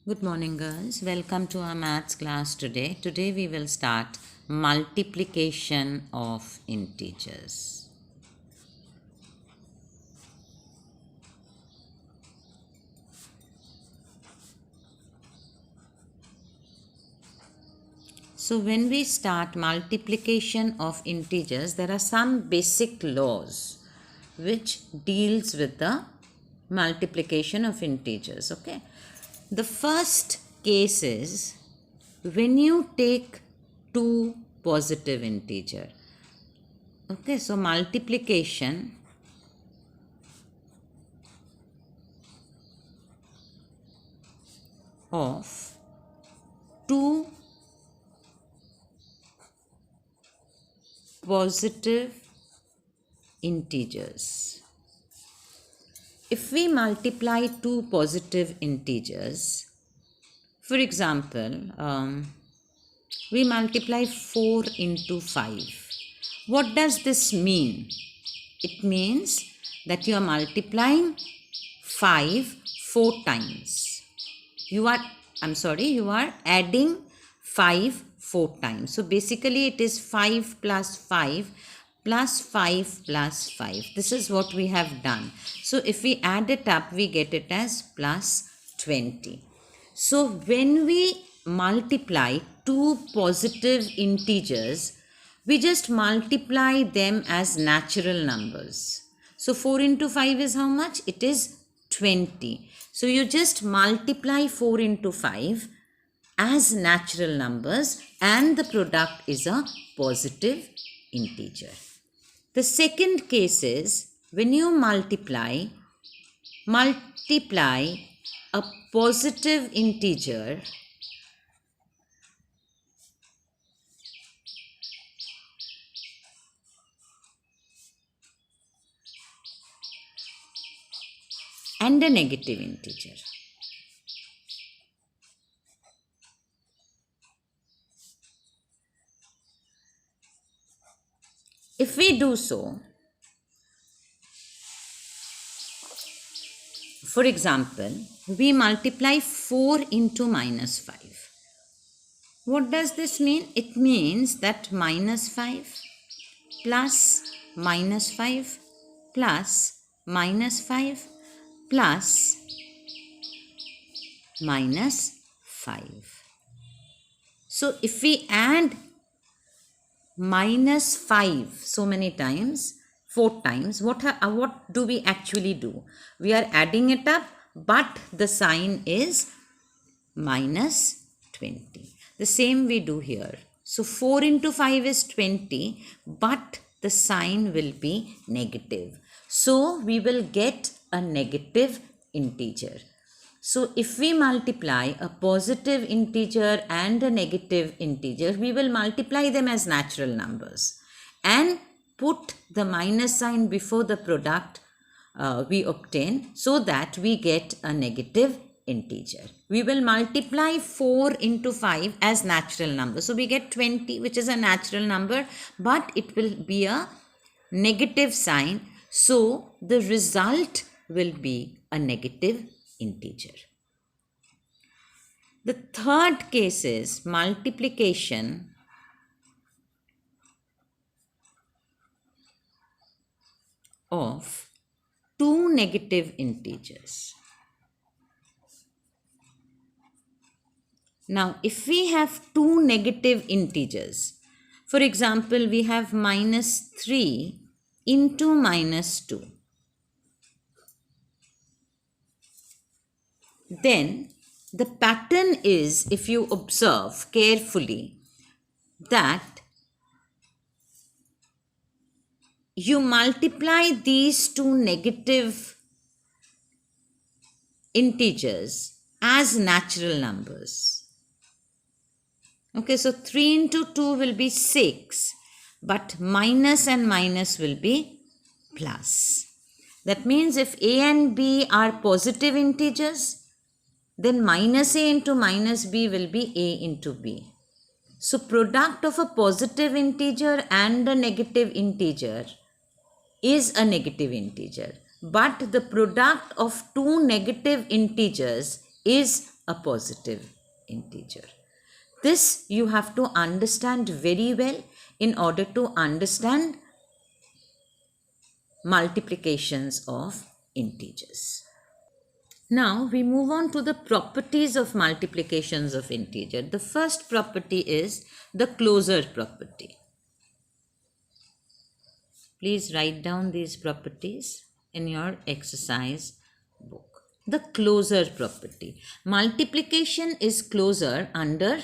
Good morning, girls. Welcome to our maths class today. Today we will start multiplication of integers. So when we start multiplication of integers, there are some basic laws which deals with the multiplication of integers. Okay. The first case is when you take two positive integer. Okay, so multiplication of two positive integers. If we multiply two positive integers, for example, we multiply 4 into 5. What does this mean? It means that you are multiplying 5 4 times. You are adding 5 4 times. So basically it is 5 plus 5 plus 5 plus 5. This is what we have done. So if we add it up, we get it as plus 20. So when we multiply two positive integers, we just multiply them as natural numbers. So 4 into 5 is how much? It is 20. So you just multiply 4 into 5 as natural numbers and the product is a positive integer. The second case is when you multiply a positive integer and a negative integer. If we do so, for example, we multiply 4 into minus 5. What does this mean? It means that minus 5 plus minus 5 plus minus 5 plus minus 5. So if we add minus 5 so many times, 4 times, what do we actually do? We are adding it up, but the sign is minus 20. The same we do here. So 4 into 5 is 20, but the sign will be negative. So we will get a negative integer. So if we multiply a positive integer and a negative integer, we will multiply them as natural numbers and put the minus sign before the product we obtain so that we get a negative integer. We will multiply 4 into 5 as natural number. So we get 20, which is a natural number, but it will be a negative sign. So the result will be a negative integer. The third case is multiplication of two negative integers. Now, if we have two negative integers, for example, we have minus 3 into minus 2. Then the pattern is, if you observe carefully, that you multiply these two negative integers as natural numbers. Okay, so 3 into 2 will be 6, but minus and minus will be plus. That means if a and b are positive integers, then minus a into minus b will be a into b. So product of a positive integer and a negative integer is a negative integer. But the product of two negative integers is a positive integer. This you have to understand very well in order to understand multiplications of integers. Now we move on to the properties of multiplications of integer. The first property is the closure property. Please write down these properties in your exercise book. The closure property. Multiplication is closure under,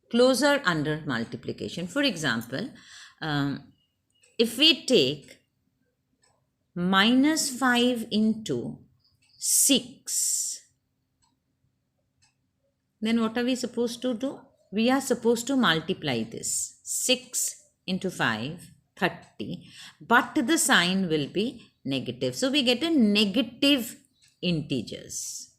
closure under multiplication. For example, if we take minus 5 into 6, then what are we supposed to do? We are supposed to multiply this. 6 into 5, 30, but the sign will be negative. So we get a negative integers.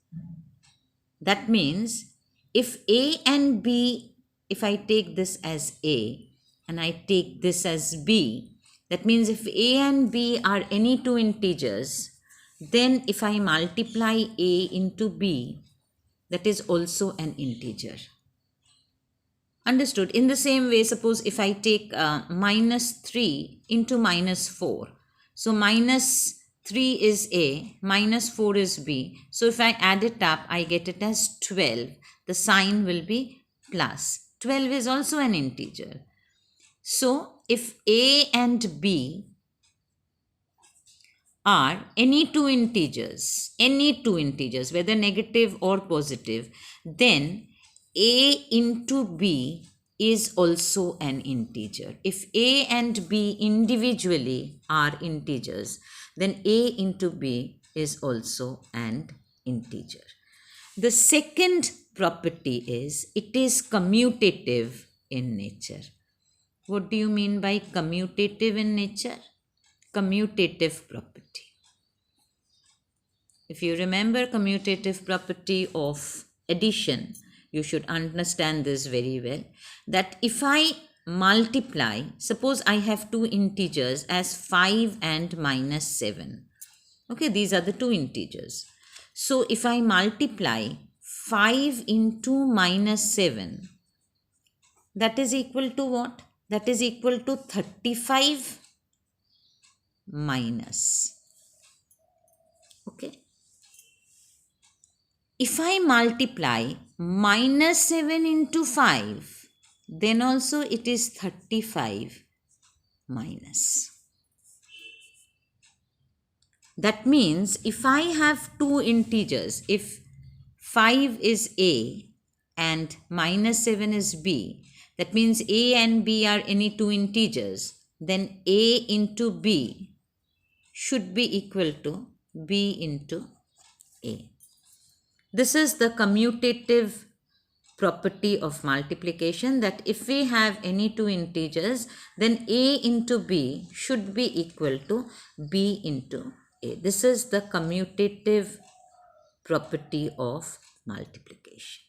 That means if A and B, if I take this as A and I take this as B, that means if A and B are any two integers, then if I multiply A into B, that is also an integer. Understood? In the same way, suppose if I take minus 3 into minus 4. So minus 3 is A, minus 4 is B. So if I add it up, I get it as 12. The sign will be plus. 12 is also an integer. So if A and B are any two integers, whether negative or positive, then A into B is also an integer. If A and B individually are integers, then A into B is also an integer. The second property is it is commutative in nature. What do you mean by commutative in nature? Commutative property. If you remember commutative property of addition, you should understand this very well. That if I multiply, suppose I have two integers as 5 and minus 7. Okay, these are the two integers. So if I multiply 5 into minus 7, that is equal to what? That is equal to 35 minus. Okay. If I multiply minus 7 into 5, then also it is 35 minus. That means if I have two integers, if 5 is A and minus 7 is B, that means A and B are any two integers, then A into B should be equal to B into A. This is the commutative property of multiplication, that if we have any two integers, then A into B should be equal to B into A. This is the commutative property of multiplication.